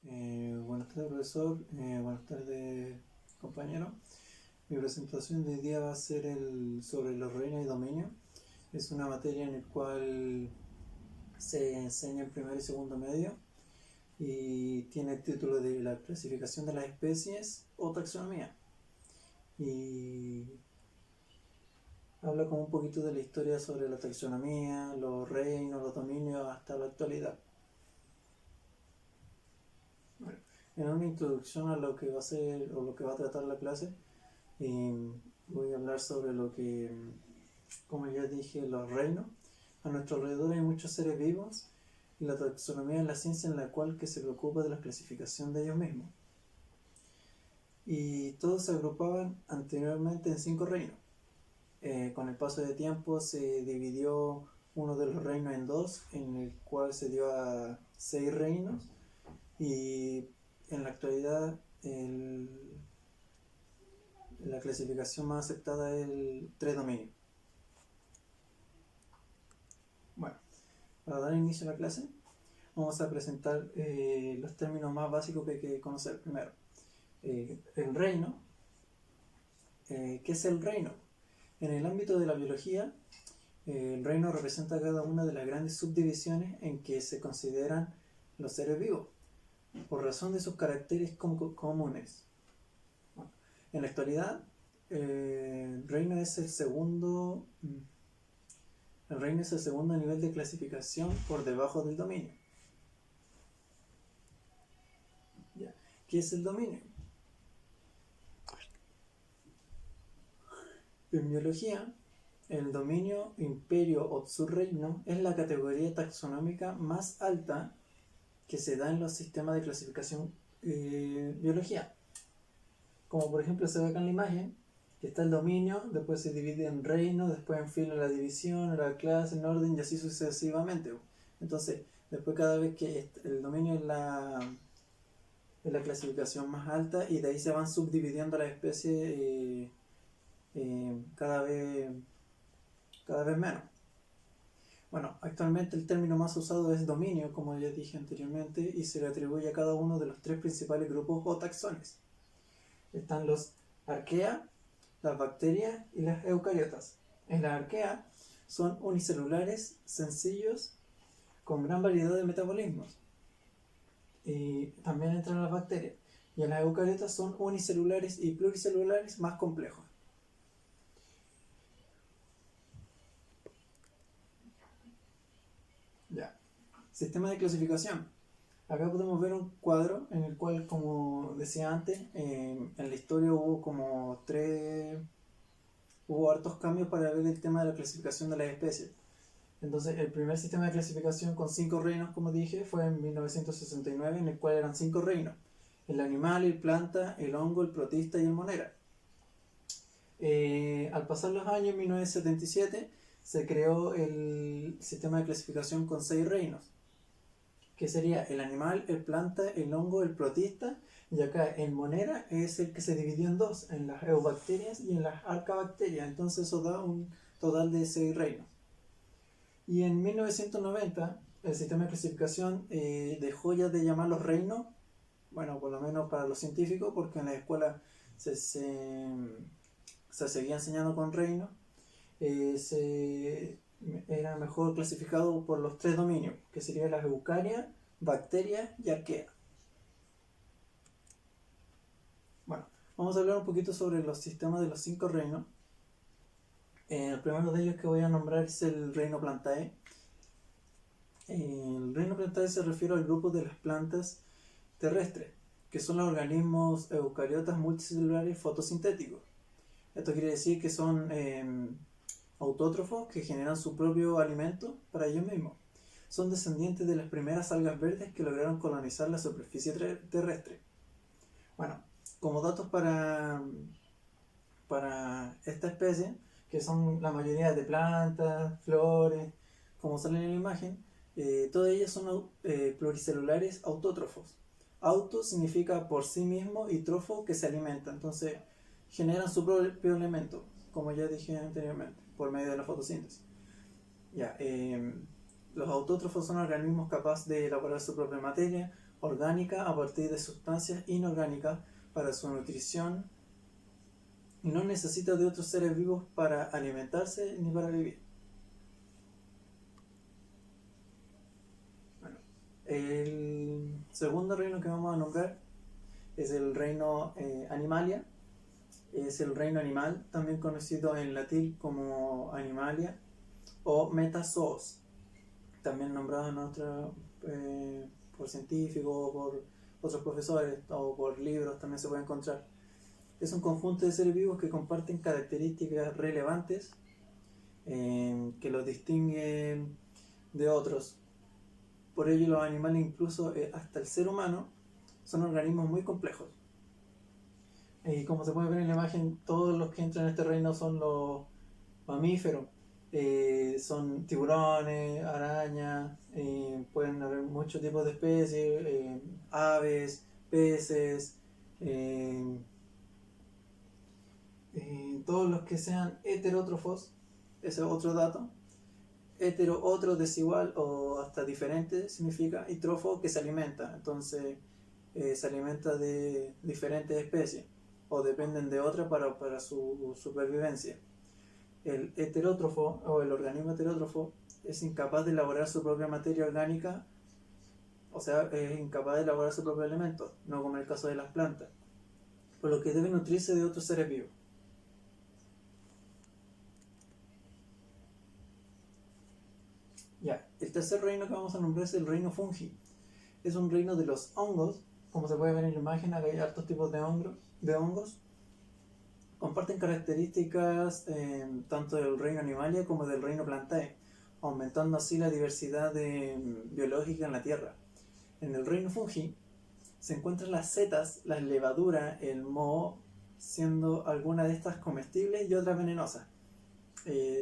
Buenas tardes, profesor. Buenas tardes, compañero. Mi presentación de hoy día va a ser sobre los reinos y dominios. Es una materia en la cual se enseña en primer y segundo medio y tiene el título de la clasificación de las especies o taxonomía. Y habla como un poquito de la historia sobre la taxonomía, los reinos, los dominios hasta la actualidad. Bueno, en una introducción a lo que va a ser o lo que va a tratar la clase, voy a hablar sobre lo que, como ya dije, los reinos. A nuestro alrededor hay muchos seres vivos y la taxonomía es la ciencia en la cual que se preocupa de la clasificación de ellos mismos. Y todos se agrupaban anteriormente en 5 reinos. Con el paso de tiempo se dividió uno de los reinos en 2, en el cual se dio a 6 reinos, y en la actualidad la clasificación más aceptada es el 3 dominios. Bueno, para dar inicio a la clase vamos a presentar los términos más básicos que hay que conocer primero. El reino. ¿Qué es el reino? En el ámbito de la biología, el reino representa cada una de las grandes subdivisiones en que se consideran los seres vivos, por razón de sus caracteres comunes. Bueno, en la actualidad, el reino es el segundo nivel de clasificación por debajo del dominio. ¿Ya? ¿Qué es el dominio? En biología, el dominio, imperio o subreino es la categoría taxonómica más alta que se da en los sistemas de clasificación biología. Como por ejemplo se ve acá en la imagen, que está el dominio, después se divide en reino, después en filo la división, la clase, en orden y así sucesivamente. Entonces, después cada vez que el dominio es la clasificación más alta y de ahí se van subdividiendo las especies cada vez menos. Bueno, actualmente el término más usado es dominio, como ya dije anteriormente, y se le atribuye a cada uno de los 3 principales grupos o taxones. Están los arquea, las bacterias y las eucariotas. En las arquea son unicelulares, sencillos, con gran variedad de metabolismos. Y también entran las bacterias. Y en las eucariotas son unicelulares y pluricelulares más complejos. Ya. Sistema de clasificación. Acá podemos ver un cuadro en el cual, como decía antes, en la historia hubo hartos cambios para ver el tema de la clasificación de las especies. Entonces, el primer sistema de clasificación con 5 reinos, como dije, fue en 1969, en el cual eran 5 reinos: el animal, el planta, el hongo, el protista y el monera. Al pasar los años, en 1977, se creó el sistema de clasificación con 6 reinos, que sería el animal, el planta, el hongo, el protista, y acá el monera es el que se dividió en 2, en las eubacterias y en las arcabacterias. Entonces eso da un total de 6 reinos. Y en 1990 el sistema de clasificación dejó ya de llamarlos reinos, bueno, por lo menos para los científicos, porque en la escuela se seguía enseñando con reinos. Era mejor clasificado por los 3 dominios, que serían las eucarias, bacterias y arquea. Bueno, vamos a hablar un poquito sobre los sistemas de los 5 reinos. El primero de ellos que voy a nombrar es el reino Plantae. El reino Plantae se refiere al grupo de las plantas terrestres, que son los organismos eucariotas multicelulares fotosintéticos. Esto quiere decir que son autótrofos que generan su propio alimento para ellos mismos. Son descendientes de las primeras algas verdes que lograron colonizar la superficie terrestre. Bueno, como datos para esta especie, que son la mayoría de plantas, flores, como sale en la imagen, todas ellas son pluricelulares autótrofos. Auto significa por sí mismo y trofo que se alimenta, entonces generan su propio alimento, como ya dije anteriormente, por medio de la fotosíntesis. Ya, los autótrofos son organismos capaces de elaborar su propia materia, orgánica a partir de sustancias inorgánicas para su nutrición y no necesita de otros seres vivos para alimentarse ni para vivir. Bueno, el segundo reino que vamos a nombrar es el reino Animalia. Es el reino animal, también conocido en latín como Animalia o Metazoos, también nombrado en por científicos o por otros profesores o por libros también se puede encontrar. Es un conjunto de seres vivos que comparten características relevantes que los distinguen de otros. Por ello los animales, incluso hasta el ser humano, son organismos muy complejos. Y como se puede ver en la imagen, todos los que entran en este reino son los mamíferos. Son tiburones, arañas, pueden haber muchos tipos de especies, aves, peces, todos los que sean heterótrofos. Ese es otro dato. Hetero, otro, desigual o hasta diferente significa, y trofo, que se alimenta. Entonces se alimenta de diferentes especies o dependen de otra para su supervivencia. El heterótrofo o el organismo heterótrofo es incapaz de elaborar su propia materia orgánica, o sea, es incapaz de elaborar su propio alimento, no como en el caso de las plantas, por lo que debe nutrirse de otros seres vivos. Ya, el tercer reino que vamos a nombrar es el reino fungi. Es un reino de los hongos, como se puede ver en la imagen, acá hay hartos tipos de hongos. Comparten características tanto del reino Animalia como del reino Plantae, aumentando así la diversidad biológica en la Tierra. En el reino fungi se encuentran las setas, las levaduras, el moho, siendo algunas de estas comestibles y otras venenosas.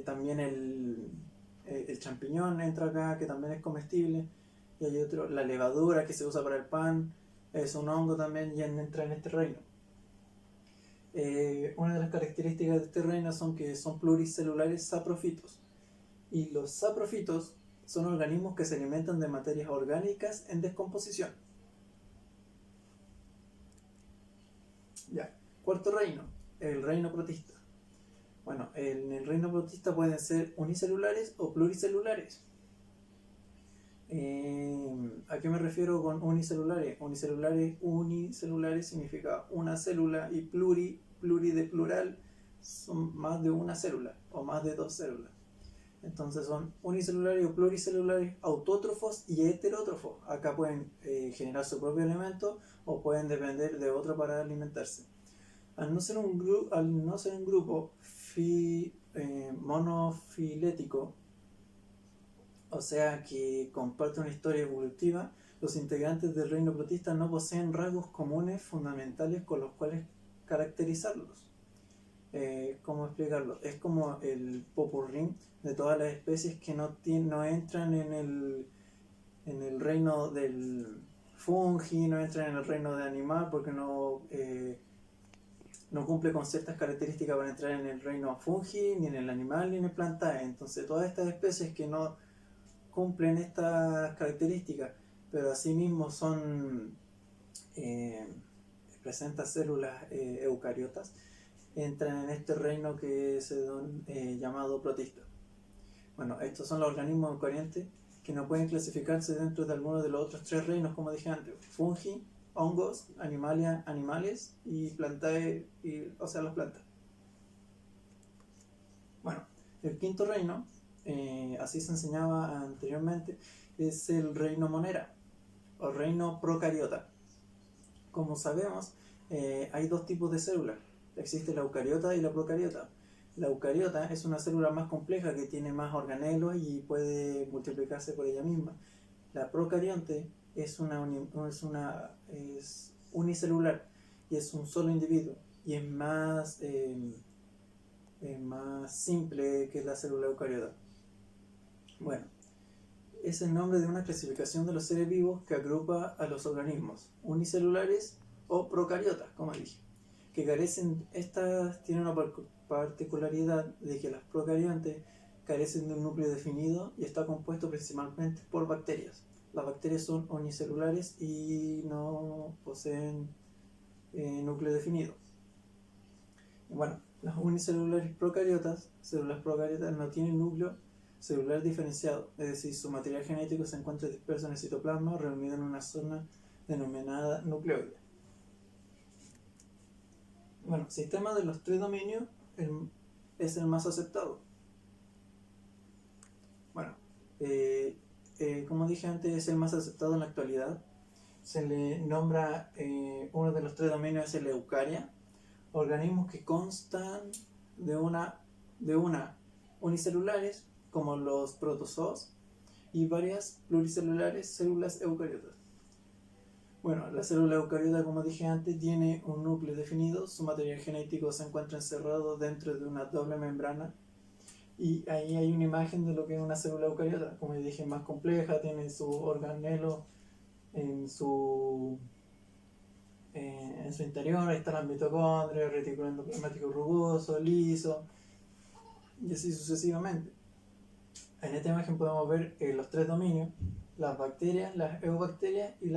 También el champiñón entra acá, que también es comestible, y hay otro, la levadura que se usa para el pan, es un hongo también y entra en este reino. Una de las características de este reino son que son pluricelulares saprofitos, y los saprofitos son organismos que se alimentan de materias orgánicas en descomposición. Ya, cuarto reino, el reino protista. Bueno, en el reino protista pueden ser unicelulares o pluricelulares. ¿A qué me refiero con unicelulares? Unicelulares significa una célula, y pluri de plural son más de una célula o más de dos células. Entonces son unicelulares o pluricelulares, autótrofos y heterótrofos. Acá pueden generar su propio alimento o pueden depender de otro para alimentarse. Al no ser un grupo monofilético, o sea que comparte una historia evolutiva, los integrantes del reino protista no poseen rasgos comunes fundamentales con los cuales caracterizarlos. ¿Cómo explicarlo? Es como el popurrí de todas las especies que no entran en el reino del fungi, no entran en el reino de animal porque no cumple con ciertas características para entrar en el reino fungi, ni en el animal, ni en el plantae. Entonces todas estas especies que no cumplen estas características, pero asimismo presentan células eucariotas, entran en este reino que es llamado protista. Bueno, estos son los organismos eucariontes que no pueden clasificarse dentro de alguno de los otros tres reinos, como dije antes: fungi, hongos, animalia, animales, y plantae, o sea, las plantas. Bueno, el quinto reino, así se enseñaba anteriormente, es el reino monera o reino procariota. Como sabemos, hay dos tipos de células: existe la eucariota y la procariota. La eucariota es una célula más compleja que tiene más organelos y puede multiplicarse por ella misma. La procarionte es unicelular y es un solo individuo, y es más simple que la célula eucariota. Bueno, es el nombre de una clasificación de los seres vivos que agrupa a los organismos unicelulares o procariotas, como dije, que carecen. Estas tienen una particularidad de que las procariontes carecen de un núcleo definido y está compuesto principalmente por bacterias. las bacterias son unicelulares y no poseen núcleo definido. Bueno, las unicelulares procariotas, células procariotas, no tienen núcleo celular diferenciado, es decir, su material genético se encuentra disperso en el citoplasma, reunido en una zona denominada nucleoide. Bueno, el sistema de los 3 dominios es el más aceptado. Bueno, como dije antes, es el más aceptado en la actualidad. Se le nombra, uno de los 3 dominios es el Eukarya, organismos que constan de una unicelulares, como los protozoos, y varias pluricelulares células eucariotas. Bueno, la célula eucariota, como dije antes, tiene un núcleo definido, su material genético se encuentra encerrado dentro de una doble membrana, y ahí hay una imagen de lo que es una célula eucariota, como dije, más compleja, tiene su organelo en su interior, ahí están las mitocondrias, retículo endoplasmático rugoso, liso, y así sucesivamente. En esta imagen podemos ver los 3 dominios, las bacterias, las eubacterias y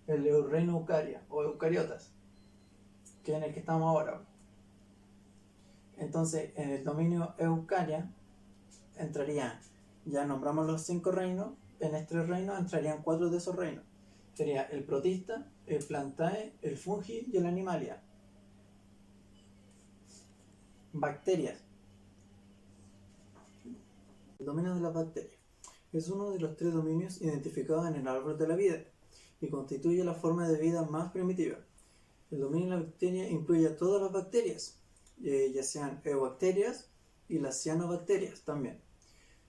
el reino Eukarya o eucariotas, que es en el que estamos ahora. Entonces, en el dominio Eukarya entrarían, ya nombramos los 5 reinos, en estos reinos entrarían 4 de esos reinos. Sería el protista, el plantae, el fungi y el animalia. Bacterias. El dominio de las bacterias es uno de los 3 dominios identificados en el árbol de la vida y constituye la forma de vida más primitiva. El dominio de la bacteria incluye a todas las bacterias, ya sean eubacterias y las cianobacterias también,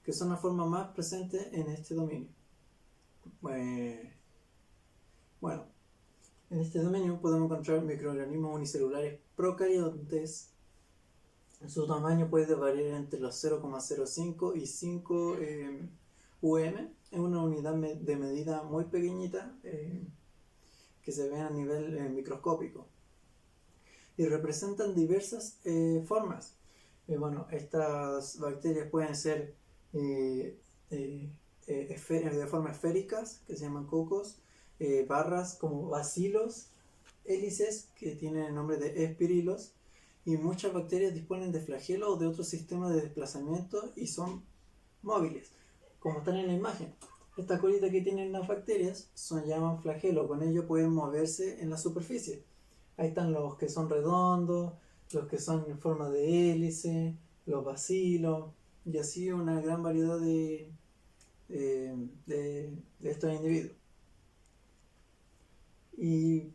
que son la forma más presente en este dominio. Bueno, en este dominio podemos encontrar microorganismos unicelulares procariontes. Su tamaño puede variar entre los 0,05 y 5 UM, es una unidad de medida muy pequeñita que se ve a nivel microscópico y representan diversas formas. Bueno, estas bacterias pueden ser de forma esféricas, que se llaman cocos, barras como bacilos, hélices, que tienen el nombre de espirilos, y muchas bacterias disponen de flagelos o de otro sistema de desplazamiento y son móviles, como están en la imagen. Esta colita que tienen las bacterias se llaman flagelos, con ello pueden moverse en la superficie. Ahí están los que son redondos, los que son en forma de hélice, los bacilos, y así una gran variedad de estos individuos. Y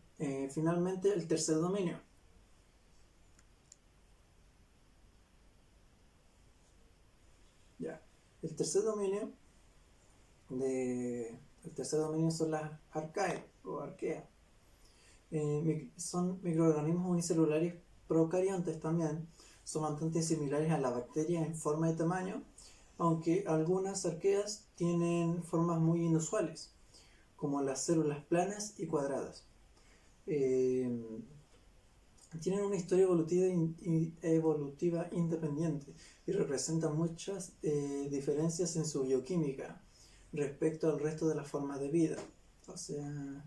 finalmente el tercer dominio. El tercer dominio son las arcae o arqueas. Son microorganismos unicelulares procariontes también. Son bastante similares a las bacterias en forma y tamaño, aunque algunas arqueas tienen formas muy inusuales, como las células planas y cuadradas. Tienen una historia evolutiva independiente y representan muchas diferencias en su bioquímica respecto al resto de las formas de vida. O sea,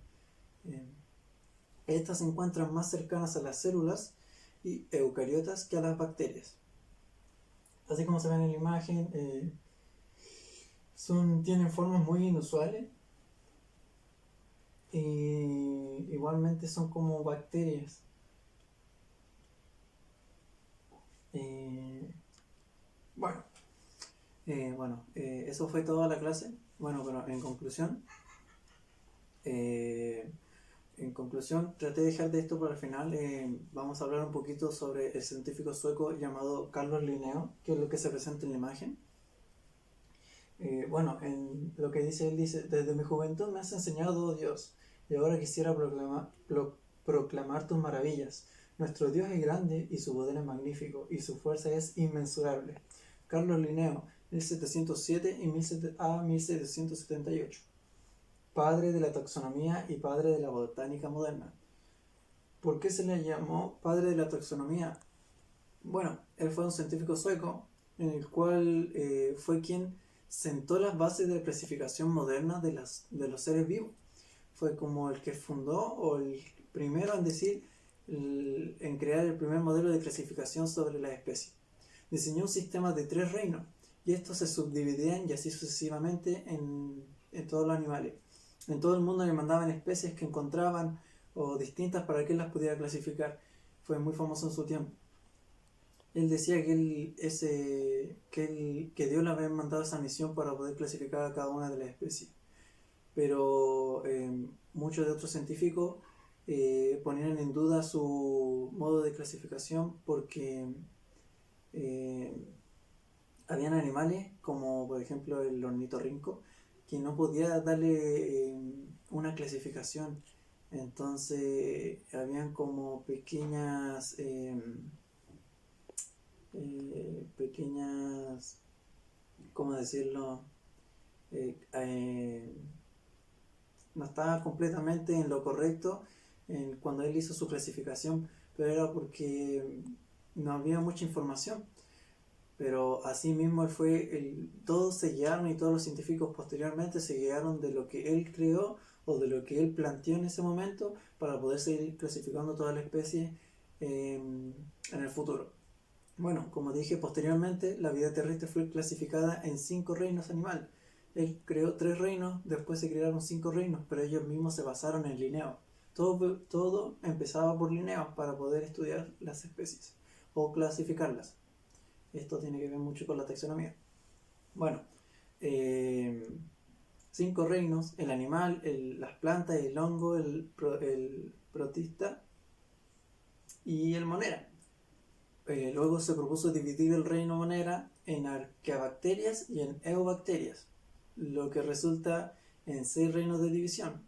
estas se encuentran más cercanas a las células y eucariotas que a las bacterias. Así como se ven en la imagen, tienen formas muy inusuales y igualmente son como bacterias. Eso fue toda la clase. Bueno, pero en conclusión, traté de dejar de esto para el final. Vamos a hablar un poquito sobre el científico sueco llamado Carlos Linneo, que es lo que se presenta en la imagen. En lo que dice él, dice: desde mi juventud me has enseñado, Dios, y ahora quisiera proclamar tus maravillas. Nuestro Dios es grande y su poder es magnífico y su fuerza es inmensurable. Carlos Linneo, 1707 a 1778. Padre de la taxonomía y padre de la botánica moderna. ¿Por qué se le llamó padre de la taxonomía? Bueno, él fue un científico sueco en el cual fue quien sentó las bases de la clasificación moderna de los seres vivos. Fue como el que fundó o el primero en decir, en crear el primer modelo de clasificación sobre las especies. Diseñó un sistema de 3 reinos y estos se subdividían y así sucesivamente en todos los animales. En todo el mundo le mandaban especies que encontraban o distintas para que él las pudiera clasificar. Fue muy famoso en su tiempo. Él decía que Dios le había mandado esa misión para poder clasificar a cada una de las especies. Pero muchos de otros científicos ponían en duda su modo de clasificación porque habían animales como por ejemplo el ornitorrinco que no podía darle una clasificación. Entonces habían como pequeñas, ¿cómo decirlo? No estaba completamente en lo correcto cuando él hizo su clasificación, pero era porque no había mucha información. Pero así mismo todos se guiaron y todos los científicos posteriormente se guiaron de lo que él creó o de lo que él planteó en ese momento para poder seguir clasificando todas las especies en el futuro. Bueno, como dije, posteriormente la vida terrestre fue clasificada en 5 reinos animales. Él creó 3 reinos, después se crearon 5 reinos, pero ellos mismos se basaron en Linneo. Todo empezaba por Linneo para poder estudiar las especies o clasificarlas. Esto tiene que ver mucho con la taxonomía. Bueno, 5 reinos: el animal, las plantas, el hongo, el protista y el monera. Luego se propuso dividir el reino monera en arqueabacterias y en eubacterias, lo que resulta en 6 reinos de división.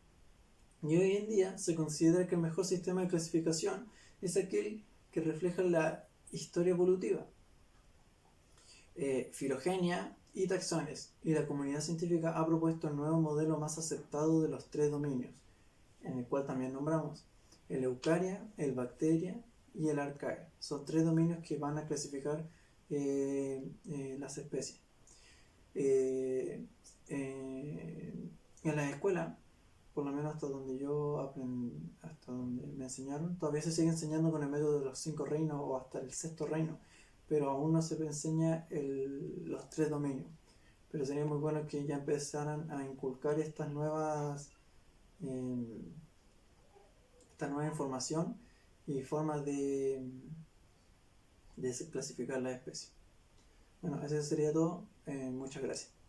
Y hoy en día se considera que el mejor sistema de clasificación es aquel que refleja la historia evolutiva, filogenia y taxones, y la comunidad científica ha propuesto el nuevo modelo más aceptado de los 3 dominios, en el cual también nombramos el Eukarya, el Bacteria y el Archaea. Son 3 dominios que van a clasificar las especies. En la escuela, por lo menos hasta donde yo aprendí, hasta donde me enseñaron, todavía se sigue enseñando con el método de los 5 reinos o hasta el 6.º reino, pero aún no se enseña los 3 dominios. Pero sería muy bueno que ya empezaran a inculcar esta nueva información y formas de clasificar las especies. Bueno, eso sería todo. Muchas gracias.